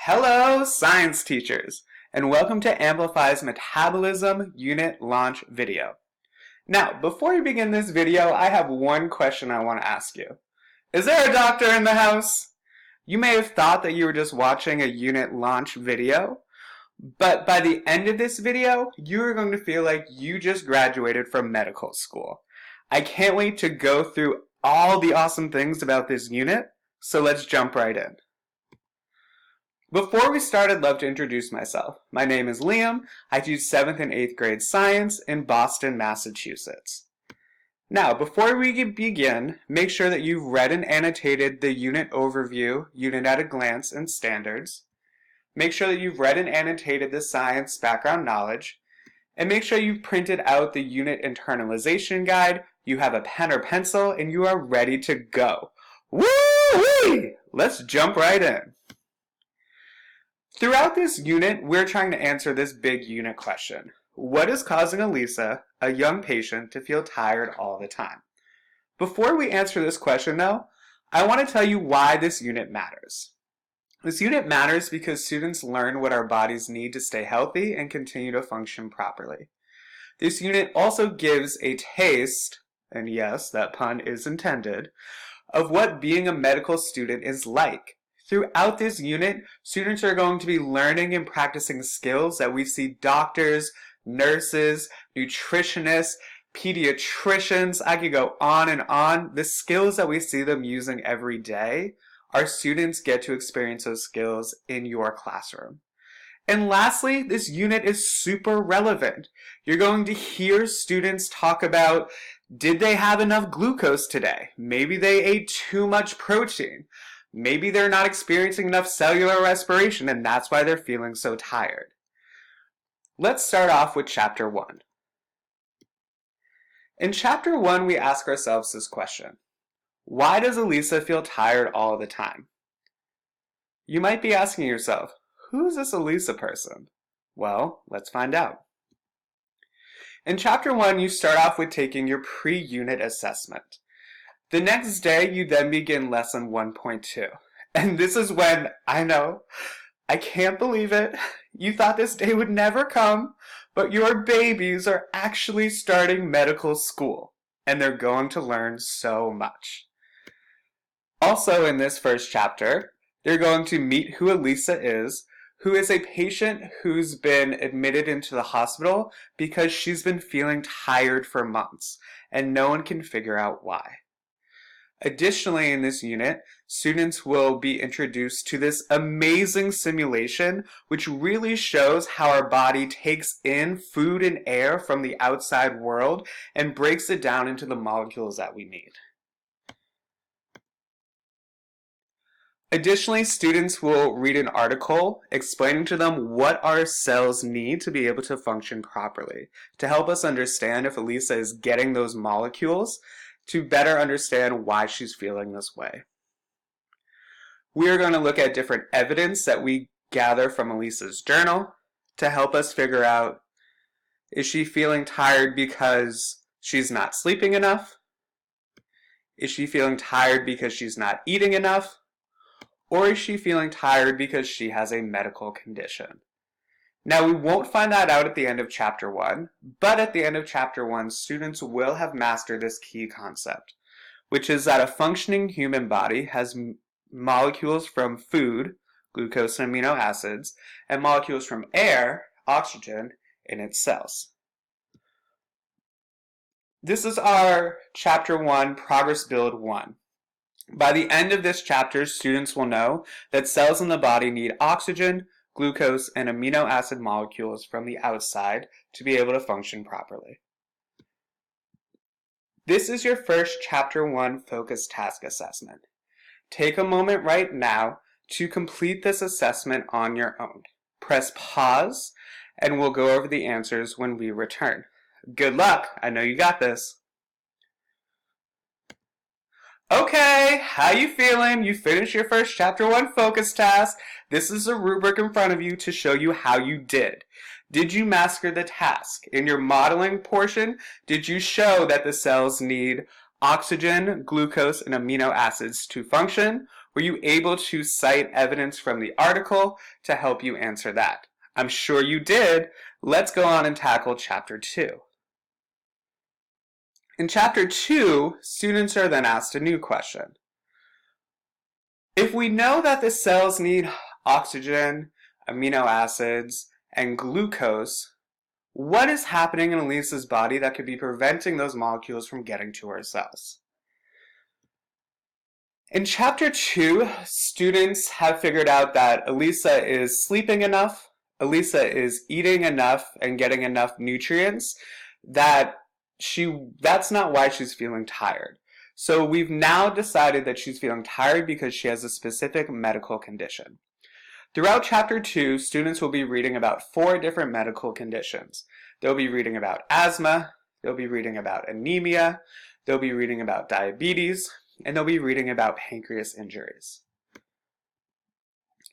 Hello, science teachers, and welcome to Amplify's Metabolism Unit Launch video. Now, before we begin this video, I have one question I want to ask you. Is there a doctor in the house? You may have thought that you were just watching a unit launch video, but by the end of this video, you are going to feel like you just graduated from medical school. I can't wait to go through all the awesome things about this unit, so let's jump right in. Before we start, I'd love to introduce myself. My name is Liam. I teach 7th and 8th grade science in Boston, Massachusetts. Now, before we begin, make sure that you've read and annotated the unit overview, unit at a glance, and standards. Make sure that you've read and annotated the science background knowledge. And make sure you've printed out the unit internalization guide, you have a pen or pencil, and you are ready to go. Woo-wee! Let's jump right in. Throughout this unit, we're trying to answer this big unit question. What is causing ELISA, a young patient, to feel tired all the time? Before we answer this question though, I want to tell you why this unit matters. This unit matters because students learn what our bodies need to stay healthy and continue to function properly. This unit also gives a taste, and yes, that pun is intended, of what being a medical student is like. Throughout this unit, students are going to be learning and practicing skills that we see doctors, nurses, nutritionists, pediatricians, I could go on and on. The skills that we see them using every day, our students get to experience those skills in your classroom. And lastly, this unit is super relevant. You're going to hear students talk about, did they have enough glucose today? Maybe they ate too much protein. Maybe they're not experiencing enough cellular respiration and that's why they're feeling so tired. Let's start off with Chapter 1. In Chapter 1, we ask ourselves this question. Why does ELISA feel tired all the time? You might be asking yourself, who is this ELISA person? Well, let's find out. In Chapter 1, you start off with taking your pre-unit assessment. The next day, you then begin Lesson 1.2. And this is when, I know, I can't believe it, you thought this day would never come, but your babies are actually starting medical school, and they're going to learn so much. Also in this first chapter, they're going to meet who ELISA is, who is a patient who's been admitted into the hospital because she's been feeling tired for months, and no one can figure out why. Additionally, in this unit, students will be introduced to this amazing simulation which really shows how our body takes in food and air from the outside world and breaks it down into the molecules that we need. Additionally, students will read an article explaining to them what our cells need to be able to function properly, to help us understand if ELISA is getting those molecules to better understand why she's feeling this way. We are going to look at different evidence that we gather from ELISA's journal to help us figure out, is she feeling tired because she's not sleeping enough? Is she feeling tired because she's not eating enough? Or is she feeling tired because she has a medical condition? Now, we won't find that out at the end of Chapter 1, but at the end of Chapter 1, students will have mastered this key concept, which is that a functioning human body has molecules from food, glucose and amino acids, and molecules from air, oxygen, in its cells. This is our Chapter 1 Progress Build 1. By the end of this chapter, students will know that cells in the body need oxygen, glucose, and amino acid molecules from the outside to be able to function properly. This is your first Chapter 1 focus task assessment. Take a moment right now to complete this assessment on your own. Press pause, and we'll go over the answers when we return. Good luck! I know you got this. Okay, how you feeling? You finished your first Chapter 1 focus task. This is a rubric in front of you to show you how you did. Did you master the task? In your modeling portion, did you show that the cells need oxygen, glucose, and amino acids to function? Were you able to cite evidence from the article to help you answer that? I'm sure you did. Let's go on and tackle Chapter 2. In Chapter 2, students are then asked a new question. If we know that the cells need oxygen, amino acids, and glucose, what is happening in ELISA's body that could be preventing those molecules from getting to our cells? In Chapter 2, students have figured out that ELISA is sleeping enough, ELISA is eating enough and getting enough nutrients that's not why she's feeling tired. So we've now decided that she's feeling tired because she has a specific medical condition. Throughout Chapter 2, students will be reading about 4 different medical conditions. They'll be reading about asthma, they'll be reading about anemia, they'll be reading about diabetes, and they'll be reading about pancreas injuries.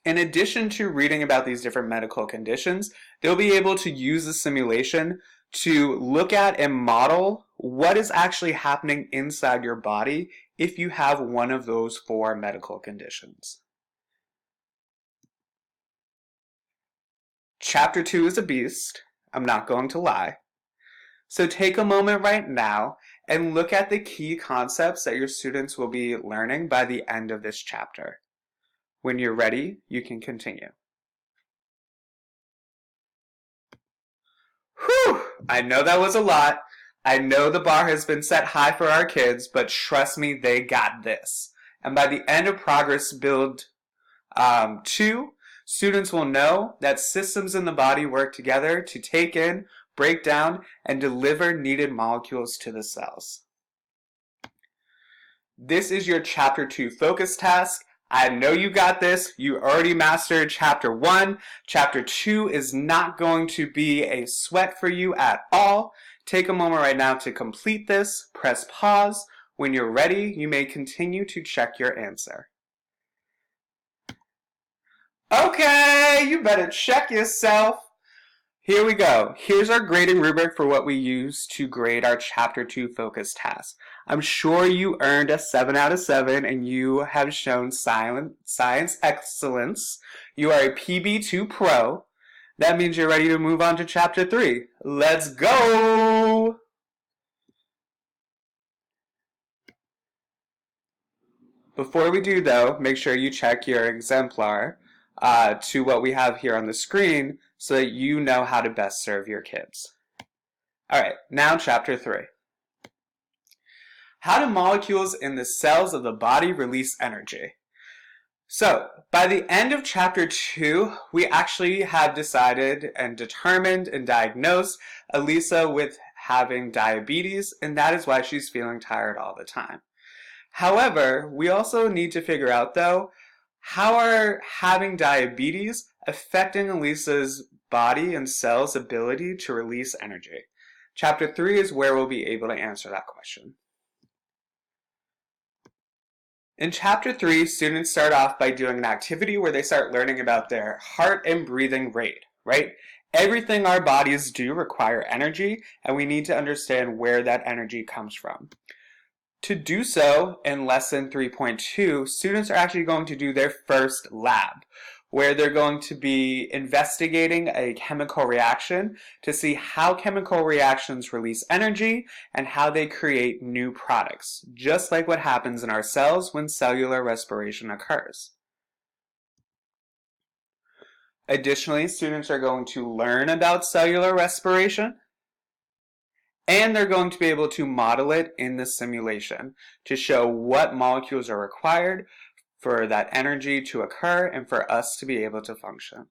In addition to reading about these different medical conditions, they'll be able to use the simulation to look at and model what is actually happening inside your body if you have one of those 4 medical conditions. Chapter 2 is a beast, I'm not going to lie. So take a moment right now and look at the key concepts that your students will be learning by the end of this chapter. When you're ready, you can continue. Whew! I know that was a lot. I know the bar has been set high for our kids, but trust me, they got this. And by the end of Progress Build 2, students will know that systems in the body work together to take in, break down, and deliver needed molecules to the cells. This is your Chapter 2 focus task. I know you got this. You already mastered Chapter 1. Chapter 2 is not going to be a sweat for you at all. Take a moment right now to complete this. Press pause. When you're ready, you may continue to check your answer. Okay, you better check yourself. Here we go. Here's our grading rubric for what we use to grade our Chapter 2 focus task. I'm sure you earned a 7 out of 7 and you have shown science excellence. You are a PB2 Pro. That means you're ready to move on to Chapter 3. Let's go! Before we do though, make sure you check your exemplar to what we have here on the screen so that you know how to best serve your kids. Alright, now Chapter 3. How do molecules in the cells of the body release energy? So, by the end of Chapter 2, we actually have decided and determined and diagnosed ELISA with having diabetes, and that is why she's feeling tired all the time. However, we also need to figure out, though, how are having diabetes affecting ELISA's body and cells' ability to release energy? Chapter 3 is where we'll be able to answer that question. In Chapter 3, students start off by doing an activity where they start learning about their heart and breathing rate, right? Everything our bodies do require energy, and we need to understand where that energy comes from. To do so, in Lesson 3.2, students are actually going to do their first lab, where they're going to be investigating a chemical reaction to see how chemical reactions release energy and how they create new products, just like what happens in our cells when cellular respiration occurs. Additionally, students are going to learn about cellular respiration, and they're going to be able to model it in the simulation to show what molecules are required for that energy to occur and for us to be able to function.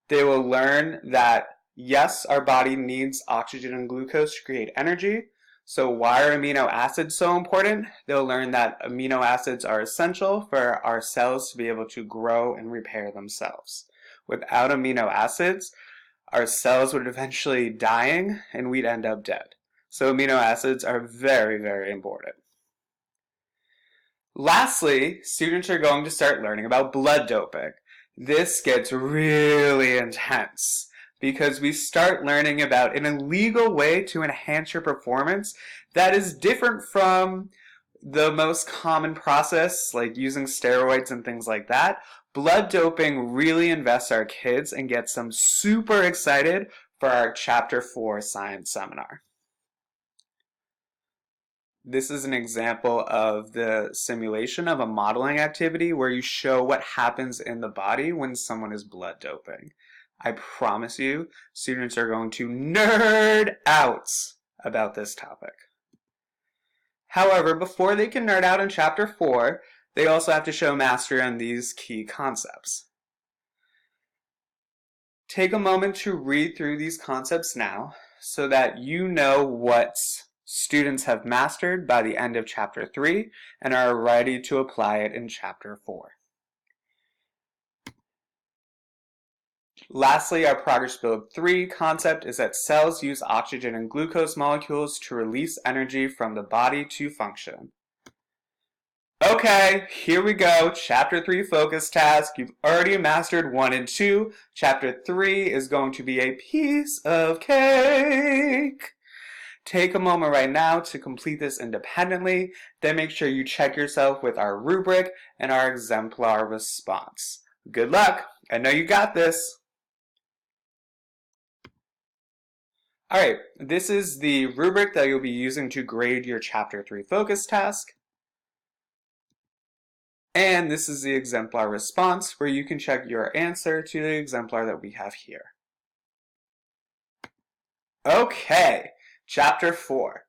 They will learn that, yes, our body needs oxygen and glucose to create energy. So why are amino acids so important? They'll learn that amino acids are essential for our cells to be able to grow and repair themselves. Without amino acids, our cells would eventually dying and we'd end up dead. So amino acids are very, very important. Lastly, students are going to start learning about blood doping. This gets really intense because we start learning about an illegal way to enhance your performance that is different from the most common process, like using steroids and things like that, blood doping really invests our kids and gets them super excited for our Chapter 4 science seminar. This is an example of the simulation of a modeling activity where you show what happens in the body when someone is blood doping. I promise you, students are going to nerd out about this topic. However, before they can nerd out in Chapter 4, they also have to show mastery on these key concepts. Take a moment to read through these concepts now so that you know what students have mastered by the end of Chapter 3 and are ready to apply it in Chapter 4. Lastly, our Progress Build 3 concept is that cells use oxygen and glucose molecules to release energy from the body to function. Okay, here we go. Chapter 3 focus task. You've already mastered 1 and 2. Chapter 3 is going to be a piece of cake. Take a moment right now to complete this independently. Then make sure you check yourself with our rubric and our exemplar response. Good luck. I know you got this. All right, this is the rubric that you'll be using to grade your Chapter 3 focus task. And this is the exemplar response where you can check your answer to the exemplar that we have here. Okay, Chapter 4.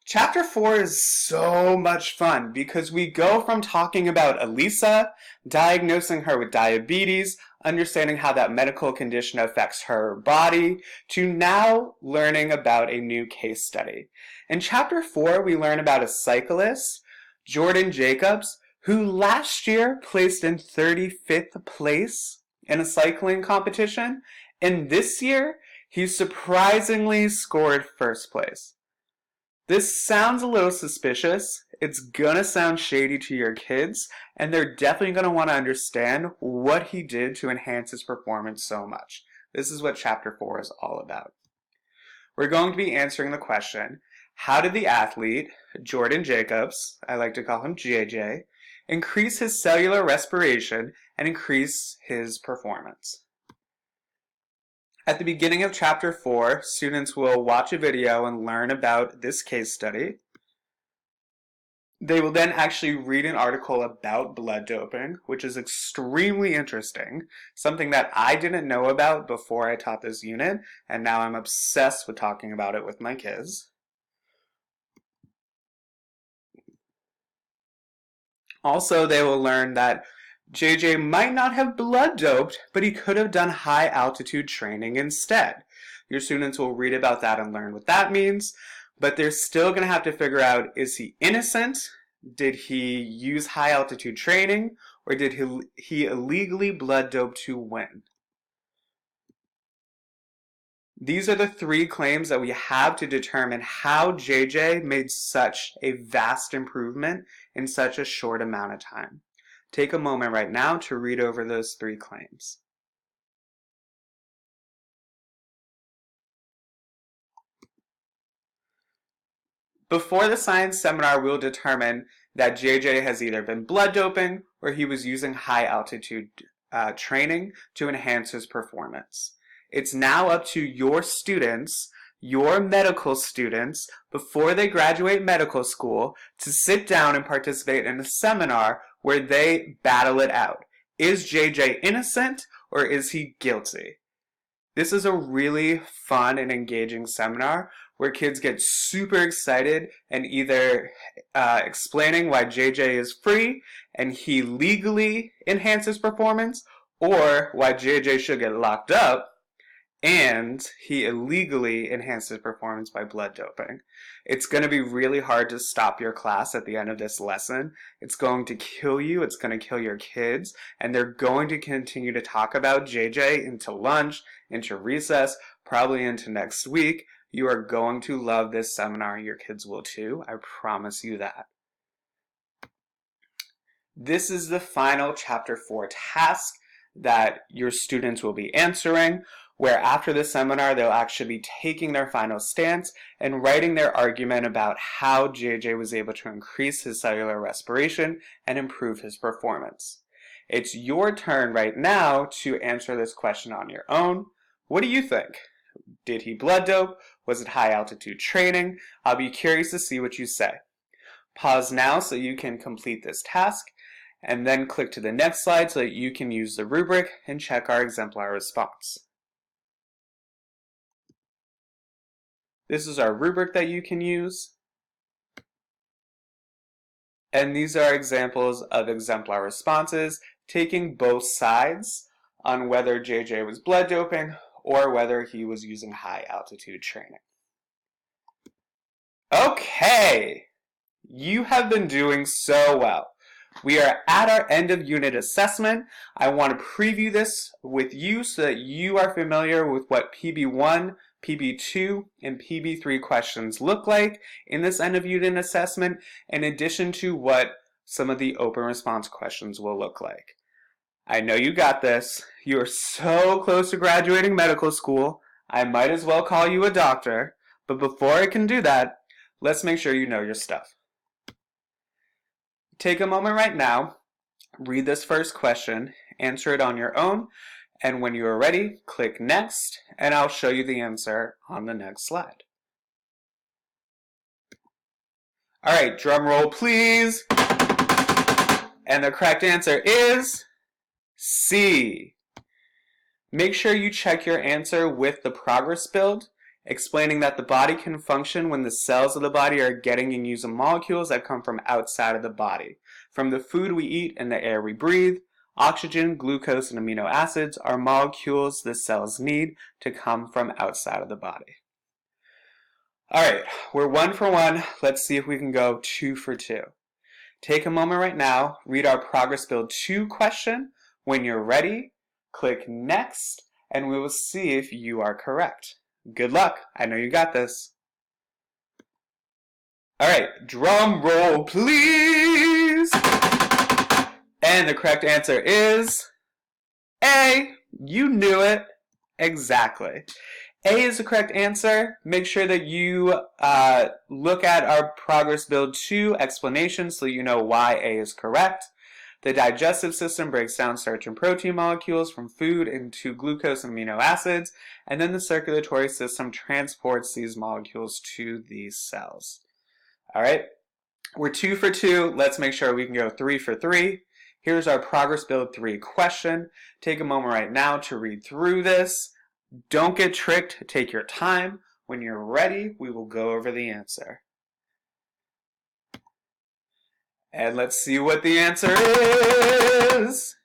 Chapter 4 is so much fun because we go from talking about ELISA, diagnosing her with diabetes, understanding how that medical condition affects her body, to now learning about a new case study. In Chapter 4, we learn about a cyclist, Jordan Jacobs, who last year placed in 35th place in a cycling competition, and this year he surprisingly scored first place. This sounds a little suspicious. It's gonna sound shady to your kids, and they're definitely gonna want to understand what he did to enhance his performance so much. This is what Chapter 4 is all about. We're going to be answering the question, how did the athlete, Jordan Jacobs, I like to call him JJ, increase his cellular respiration and increase his performance? At the beginning of Chapter 4, students will watch a video and learn about this case study. They will then actually read an article about blood doping, which is extremely interesting, something that I didn't know about before I taught this unit, and now I'm obsessed with talking about it with my kids. Also, they will learn that JJ might not have blood doped, but he could have done high altitude training instead. Your students will read about that and learn what that means, but they're still going to have to figure out, is he innocent? Did he use high altitude training? Or did he illegally blood dope to win? These are the 3 claims that we have to determine how JJ made such a vast improvement in such a short amount of time. Take a moment right now to read over those 3 claims. Before the science seminar, we'll determine that JJ has either been blood doping or he was using high altitude training to enhance his performance. It's now up to your students, your medical students, before they graduate medical school, to sit down and participate in a seminar where they battle it out. Is JJ innocent or is he guilty? This is a really fun and engaging seminar where kids get super excited and either explaining why JJ is free and he legally enhances performance, or why JJ should get locked up and he illegally enhances performance by blood doping. It's going to be really hard to stop your class at the end of this lesson. It's going to kill you, it's going to kill your kids, and they're going to continue to talk about JJ into lunch, into recess, probably into next week. You are going to love this seminar. Your kids will too. I promise you that. This is the final Chapter 4 task that your students will be answering. where after the seminar they'll actually be taking their final stance and writing their argument about how JJ was able to increase his cellular respiration and improve his performance. It's your turn right now to answer this question on your own. What do you think? Did he blood dope? Was it high altitude training? I'll be curious to see what you say. Pause now so you can complete this task, and then click to the next slide so that you can use the rubric and check our exemplar response. This is our rubric that you can use. And these are examples of exemplar responses, taking both sides on whether JJ was blood doping or whether he was using high altitude training. Okay, you have been doing so well. We are at our end of unit assessment. I want to preview this with you so that you are familiar with what PB1, PB2, and PB3 questions look like in this end of unit assessment, in addition to what some of the open response questions will look like. I know you got this. You are so close to graduating medical school, I might as well call you a doctor. But before I can do that, let's make sure you know your stuff. Take a moment right now, read this first question, answer it on your own, and when you are ready, click Next, and I'll show you the answer on the next slide. All right, drum roll please. And the correct answer is C. Make sure you check your answer with the progress build, explaining that the body can function when the cells of the body are getting and using molecules that come from outside of the body. From the food we eat and the air we breathe, oxygen, glucose, and amino acids are molecules the cells need to come from outside of the body. All right, we're 1 for 1. Let's see if we can go 2 for 2. Take a moment right now, read our Progress Build 2 question. When you're ready, click Next, and we will see if you are correct. Good luck. I know you got this. All right, drum roll, please. And the correct answer is A. You knew it. Exactly. A is the correct answer. Make sure that you look at our Progress Build 2 explanation so you know why A is correct. The digestive system breaks down starch and protein molecules from food into glucose and amino acids, and then the circulatory system transports these molecules to these cells. All right, we're 2 for 2. Let's make sure we can go 3 for 3. Here's our Progress Build 3 question. Take a moment right now to read through this. Don't get tricked. Take your time. When you're ready, we will go over the answer. And let's see what the answer is.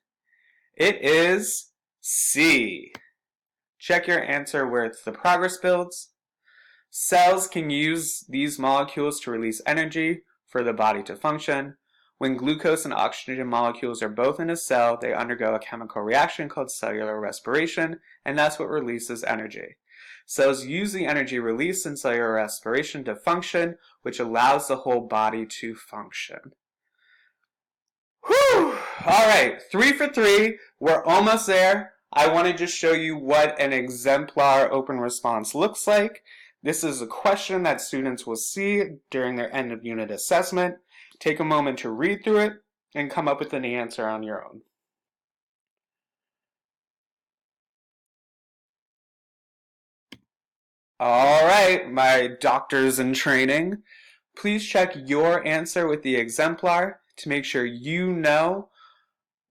It is C. Check your answer with the progress builds. Cells can use these molecules to release energy for the body to function. When glucose and oxygen molecules are both in a cell, they undergo a chemical reaction called cellular respiration, and that's what releases energy. Cells use the energy released in cellular respiration to function, which allows the whole body to function. Whew! All right, 3 for 3. We're almost there. I want to just show you what an exemplar open response looks like. This is a question that students will see during their end of unit assessment. Take a moment to read through it and come up with an answer on your own. All right, my doctors in training, please check your answer with the exemplar to make sure you know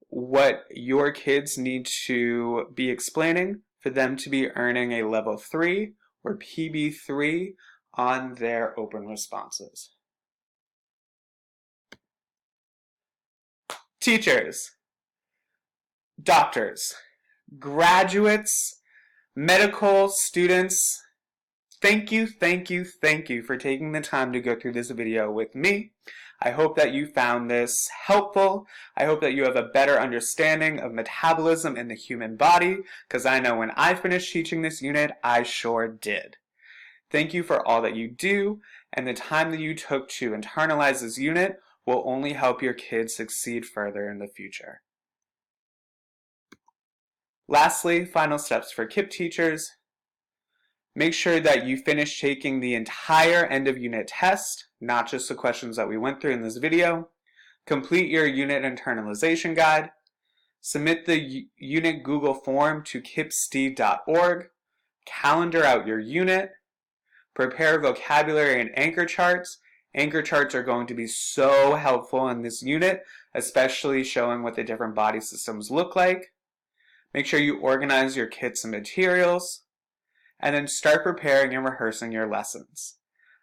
what your kids need to be explaining for them to be earning a level 3 or PB3 on their open responses. Teachers, doctors, graduates, medical students, thank you for taking the time to go through this video with me. I hope that you found this helpful. I hope that you have a better understanding of metabolism in the human body, because I know when I finished teaching this unit, I sure did. Thank you for all that you do, and the time that you took to internalize this unit will only help your kids succeed further in the future. Lastly, final steps for KIPP teachers. Make sure that you finish taking the entire end of unit test, not just the questions that we went through in this video. Complete your unit internalization guide. Submit the unit Google form to kipsd.org. Calendar out your unit. Prepare vocabulary and anchor charts. Anchor charts are going to be so helpful in this unit, especially showing what the different body systems look like. Make sure you organize your kits and materials, and then start preparing and rehearsing your lessons.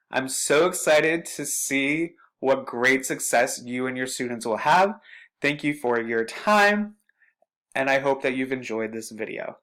I'm so excited to see what great success you and your students will have. Thank you for your time, and I hope that you've enjoyed this video.